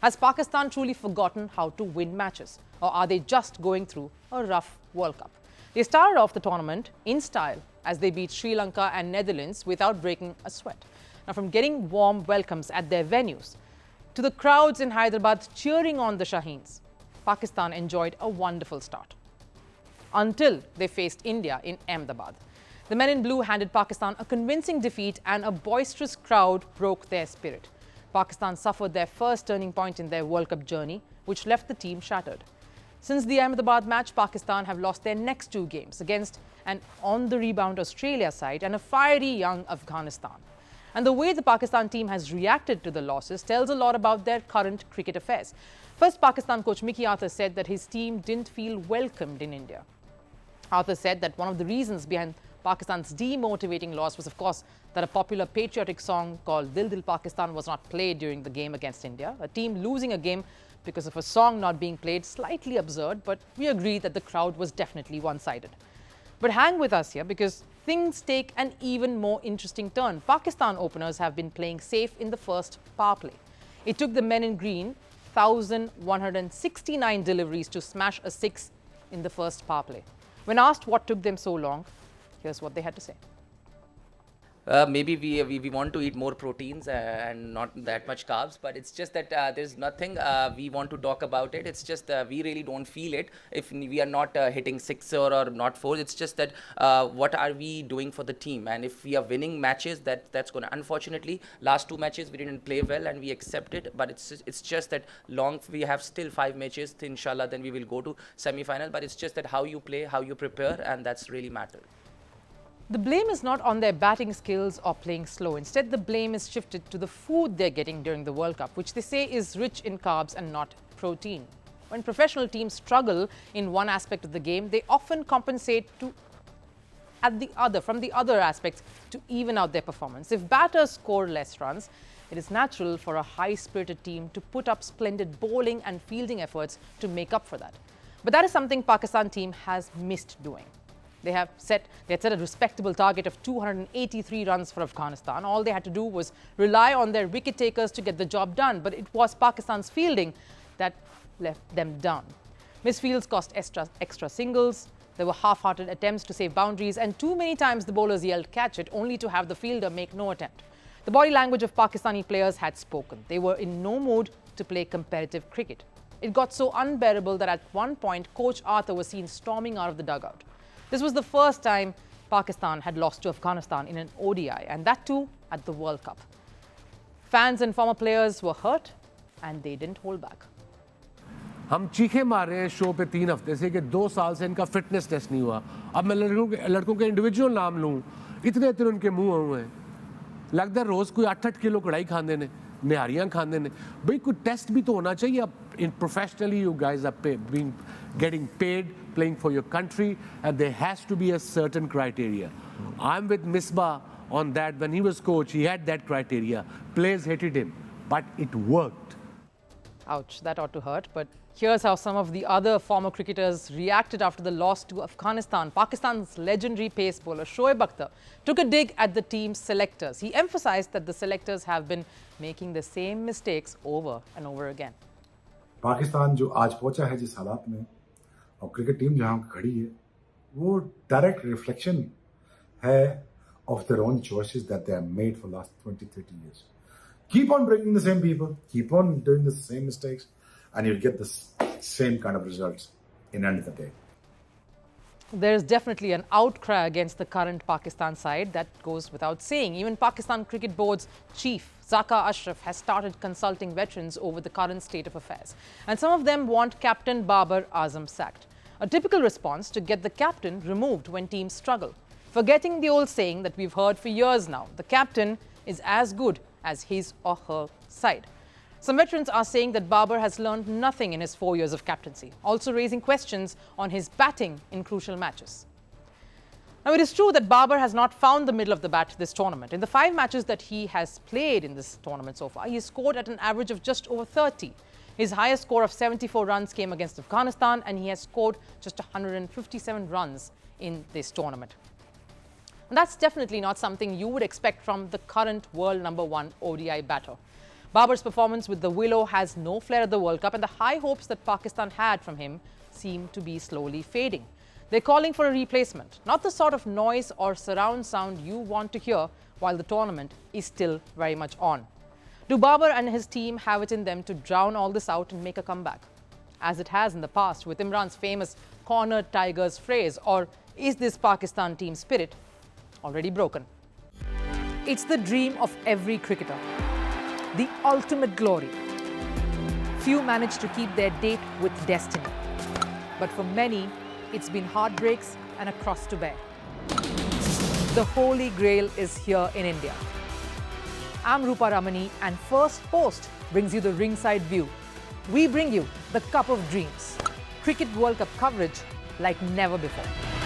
Has Pakistan truly forgotten how to win matches? Or are they just going through a rough World Cup? They started off the tournament in style as they beat Sri Lanka and Netherlands without breaking a sweat. Now, from getting warm welcomes at their venues to the crowds in Hyderabad cheering on the Shaheens, Pakistan enjoyed a wonderful start. Until they faced India in Ahmedabad. The men in blue handed Pakistan a convincing defeat and a boisterous crowd broke their spirit. Pakistan suffered their first turning point in their World Cup journey, which left the team shattered. Since the Ahmedabad match, Pakistan have lost their next two games against an on-the-rebound Australia side and a fiery young Afghanistan. And the way the Pakistan team has reacted to the losses tells a lot about their current cricket affairs. First, Pakistan coach Mickey Arthur said that his team didn't feel welcomed in India. Arthur said that one of the reasons behind Pakistan's demotivating loss was, of course, that a popular patriotic song called Dil Dil Pakistan was not played during the game against India. A team losing a game because of a song not being played, slightly absurd, but we agree that the crowd was definitely one-sided. But hang with us here because things take an even more interesting turn. Pakistan openers have been playing safe in the first power play. It took the men in green 1,169 deliveries to smash a six in the first power play. When asked what took them so long, here's what they had to say. Maybe we want to eat more proteins and not that much carbs, but it's just that there's nothing we want to talk about it. It's just we really don't feel it if we are not hitting six or not four. It's just that what are we doing for the team? And if we are winning matches, that's going to, unfortunately, last two matches we didn't play well and we accept it, but it's just that we have still 5 matches, inshallah, then we will go to semi-final, but it's just that how you play, how you prepare, and that's really matter. The blame is not on their batting skills or playing slow. Instead, the blame is shifted to the food they're getting during the World Cup, which they say is rich in carbs and not protein. When professional teams struggle in one aspect of the game, they often compensate from the other aspects to even out their performance. If batters score less runs, it is natural for a high-spirited team to put up splendid bowling and fielding efforts to make up for that. But that is something Pakistan team has missed doing. They had set a respectable target of 283 runs for Afghanistan. All they had to do was rely on their wicket takers to get the job done. But it was Pakistan's fielding that left them down. Misfields cost extra singles. There were half-hearted attempts to save boundaries. And too many times the bowlers yelled catch it, only to have the fielder make no attempt. The body language of Pakistani players had spoken. They were in no mood to play competitive cricket. It got so unbearable that at one point, Coach Arthur was seen storming out of the dugout. This was the first time Pakistan had lost to Afghanistan in an ODI, and that too at the World Cup. Fans and former players were hurt, and they didn't hold back. हम चीखे मार रहे हैं show पे 3 हफ्ते से कि 2 साल से इनका फिटनेस टेस्ट नहीं हुआ. अब मैं लड़कों के इंडिविजुअल नाम लूं, इतने उनके मुंह हुए हैं. लगता है रोज कोई 8-8 किलो कढ़ाई खाते ने, निहारियां खाते ने. भाई कोई टेस्ट भी तो होना चाहिए. अब in professionally you guys are getting paid, playing for your country, and there has to be a certain criteria. I'm with Misbah on that. When he was coach, he had that criteria. Players hated him, but it worked. Ouch, that ought to hurt. But here's how some of the other former cricketers reacted after the loss to Afghanistan. Pakistan's legendary pace bowler Shoaib Akhtar took a dig at the team's selectors. He emphasized that the selectors have been making the same mistakes over and over again. Pakistan जो आज पहुंचा है जिस हालात में और cricket team जहां खड़ी है वो डायरेक्ट रिफ्लेक्शन है of their own choices that they have made for the last 20-30 years. Keep on bringing the same people, keep on doing the same mistakes, and you'll get the same kind of results in the end of the day. There is definitely an outcry against the current Pakistan side. That goes without saying. Even Pakistan Cricket Board's chief, Zaka Ashraf, has started consulting veterans over the current state of affairs. And some of them want Captain Babar Azam sacked. A typical response to get the captain removed when teams struggle. Forgetting the old saying that we've heard for years now, the captain is as good as his or her side. Some veterans are saying that Babar has learned nothing in his 4 years of captaincy, also raising questions on his batting in crucial matches. Now, it is true that Babar has not found the middle of the bat this tournament. In the 5 matches that he has played in this tournament so far, he has scored at an average of just over 30. His highest score of 74 runs came against Afghanistan, and he has scored just 157 runs in this tournament. And that's definitely not something you would expect from the current world #1 ODI batter. Babar's performance with the Willow has no flair at the World Cup, and the high hopes that Pakistan had from him seem to be slowly fading. They're calling for a replacement, not the sort of noise or surround sound you want to hear while the tournament is still very much on. Do Babar and his team have it in them to drown all this out and make a comeback, as it has in the past with Imran's famous cornered tigers phrase, or is this Pakistan team spirit already broken? It's the dream of every cricketer, the ultimate glory. Few manage to keep their date with destiny, but for many, it's been heartbreaks and a cross to bear. The Holy Grail is here in India. I'm Rupha Ramani, and Firstpost brings you the ringside view. We bring you the Cup of Dreams, Cricket World Cup coverage like never before.